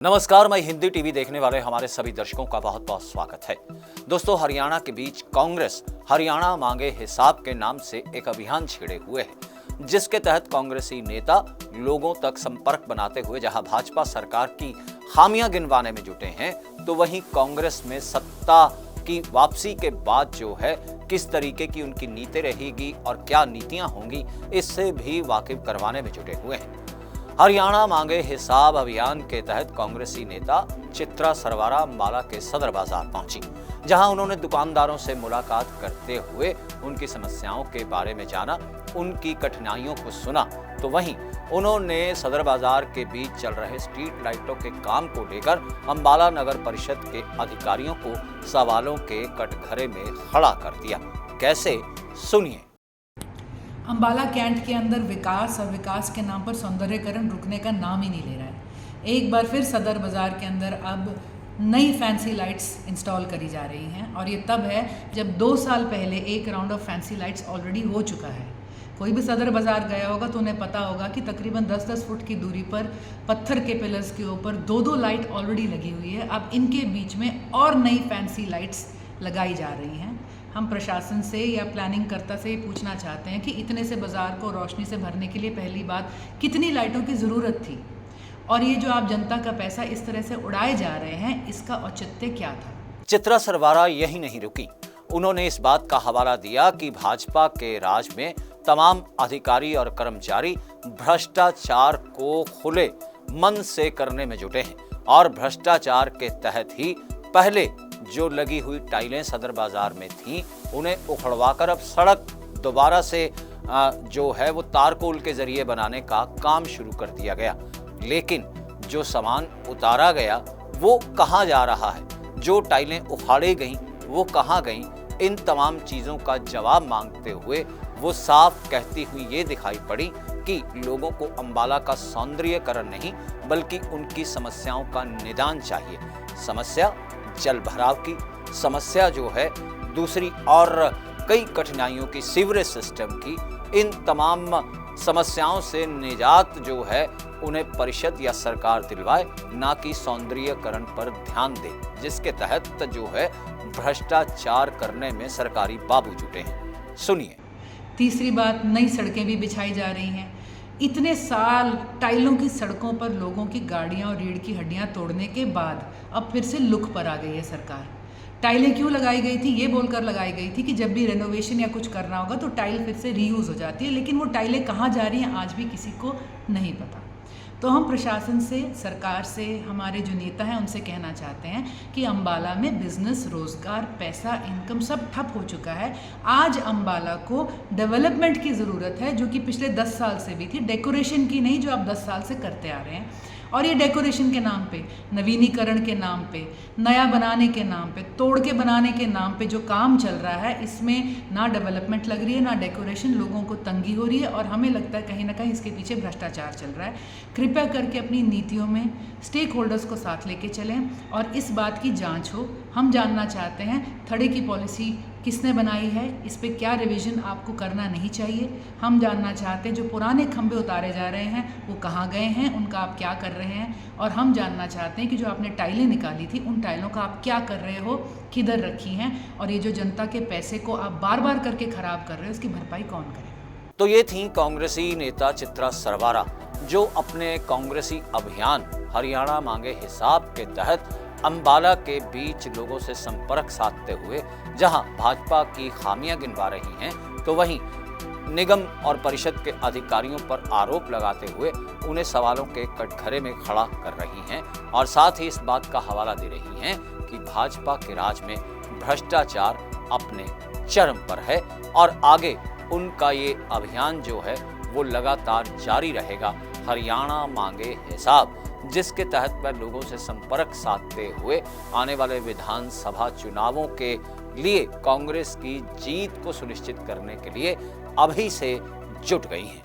नमस्कार, मैं हिंदी टीवी देखने वाले हमारे सभी दर्शकों का बहुत बहुत स्वागत है। दोस्तों, हरियाणा के बीच कांग्रेस हरियाणा मांगे हिसाब के नाम से एक अभियान छेड़े हुए है, जिसके तहत कांग्रेसी नेता लोगों तक संपर्क बनाते हुए जहां भाजपा सरकार की खामियां गिनवाने में जुटे हैं, तो वहीं कांग्रेस में सत्ता की वापसी के बाद जो है किस तरीके की उनकी नीति रहेगी और क्या नीतियां होंगी, इससे भी वाकिफ करवाने में जुटे हुए हैं। हरियाणा मांगे हिसाब अभियान के तहत कांग्रेसी नेता चित्रा सरवारा अम्बाला के सदर बाजार पहुंची, जहां उन्होंने दुकानदारों से मुलाकात करते हुए उनकी समस्याओं के बारे में जाना, उनकी कठिनाइयों को सुना। तो वहीं उन्होंने सदर बाजार के बीच चल रहे स्ट्रीट लाइटों के काम को लेकर अम्बाला नगर परिषद के अधिकारियों को सवालों के कटघरे में खड़ा कर दिया। कैसे, सुनिए। अम्बाला कैंट के अंदर विकास और विकास के नाम पर सौंदर्यकरण रुकने का नाम ही नहीं ले रहा है। एक बार फिर सदर बाज़ार के अंदर अब नई फैंसी लाइट्स इंस्टॉल करी जा रही हैं, और ये तब है जब 2 साल पहले एक round of fancy lights already हो चुका है। कोई भी सदर बाज़ार गया होगा तो उन्हें पता होगा कि तकरीबन 10-10 फुट की दूरी पर पत्थर के पिलर्स के ऊपर 2-2 लाइट ऑलरेडी लगी हुई है। अब इनके बीच में और नई फैंसी लाइट्स लगाई जा रही हैं। हम प्रशासन से या प्लानिंग कर्ता से ये पूछना चाहते हैं कि इतने से बाज़ार को रोशनी से भरने के लिए पहली बात कितनी लाइटों की ज़रूरत थी, और ये जो आप जनता का पैसा इस तरह से उड़ाए जा रहे हैं, इसका औचित्य क्या था। चित्रा सरवारा यही नहीं रुकी, उन्होंने इस बात का हवाला दिया कि भाजपा के राज में तमाम अधिकारी और कर्मचारी भ्रष्टाचार को खुले मन से करने में जुटे हैं, और भ्रष्टाचार के तहत ही पहले जो लगी हुई टाइलें सदर बाजार में थीं, उन्हें उखड़वाकर अब सड़क दोबारा से जो है वो तारकोल के जरिए बनाने का काम शुरू कर दिया गया। लेकिन जो सामान उतारा गया वो कहाँ जा रहा है, जो टाइलें उखाड़ी गईं वो कहाँ गईं, इन तमाम चीज़ों का जवाब मांगते हुए वो साफ कहती हुई ये दिखाई पड़ी कि लोगों को अम्बाला का सौंदर्यीकरण नहीं बल्कि उनकी समस्याओं का निदान चाहिए। समस्या जल भराव की समस्या जो है, दूसरी और कई कठिनाइयों की, सीवरेज सिस्टम की, इन तमाम समस्याओं से निजात जो है उन्हें परिषद या सरकार दिलवाए, ना कि सौंदर्यीकरण पर ध्यान दे, जिसके तहत जो है भ्रष्टाचार करने में सरकारी बाबू जुटे हैं। सुनिए। तीसरी बात, नई सड़कें भी बिछाई जा रही हैं। इतने साल टाइलों की सड़कों पर लोगों की गाड़ियां और रीढ़ की हड्डियां तोड़ने के बाद अब फिर से लुक पर आ गई है सरकार। टाइलें क्यों लगाई गई थी? ये बोलकर लगाई गई थी कि जब भी रेनोवेशन या कुछ करना होगा तो टाइल फिर से रीयूज़ हो जाती है, लेकिन वो टाइलें कहाँ जा रही हैं आज भी किसी को नहीं पता। तो हम प्रशासन से, सरकार से, हमारे जो नेता हैं उनसे कहना चाहते हैं कि अम्बाला में बिजनेस, रोजगार, पैसा, इनकम सब ठप हो चुका है। आज अम्बाला को डेवलपमेंट की ज़रूरत है, जो कि पिछले 10 साल से भी थी, डेकोरेशन की नहीं, जो आप 10 साल से करते आ रहे हैं। और ये डेकोरेशन के नाम पे, नवीनीकरण के नाम पे, नया बनाने के नाम पे, तोड़ के बनाने के नाम पे जो काम चल रहा है, इसमें ना डेवलपमेंट लग रही है ना डेकोरेशन। लोगों को तंगी हो रही है और हमें लगता है कहीं ना कहीं इसके पीछे भ्रष्टाचार चल रहा है। कृपया करके अपनी नीतियों में स्टेक होल्डर्स को साथ लेके चलें और इस बात की जांच हो। हम जानना चाहते हैं थड़े की पॉलिसी किसने बनाई है, इस पे क्या रिवीजन आपको करना नहीं चाहिए। हम जानना चाहते हैं जो पुराने खंभे उतारे जा रहे हैं वो कहाँ गए हैं, उनका आप क्या कर रहे हैं। और हम जानना चाहते हैं कि जो आपने टाइलें निकाली थी, उन टाइलों का आप क्या कर रहे हो, किधर रखी हैं, और ये जो जनता के पैसे को आप बार बार करके खराब कर रहे हो, उसकी भरपाई कौन करेगा। तो ये थी कांग्रेसी नेता चित्रा सरवारा, जो अपने कांग्रेसी अभियान हरियाणा मांगे हिसाब के तहत अम्बाला के बीच लोगों से संपर्क साधते हुए जहां भाजपा की खामियां गिनवा रही हैं, तो वहीं निगम और परिषद के अधिकारियों पर आरोप लगाते हुए उन्हें सवालों के कटघरे में खड़ा कर रही हैं, और साथ ही इस बात का हवाला दे रही हैं कि भाजपा के राज में भ्रष्टाचार अपने चरम पर है और आगे उनका ये अभियान जो है वो लगातार जारी रहेगा। हरियाणा मांगे हिसाब, जिसके तहत वह लोगों से संपर्क साधते हुए आने वाले विधानसभा चुनावों के लिए कांग्रेस की जीत को सुनिश्चित करने के लिए अभी से जुट गई हैं।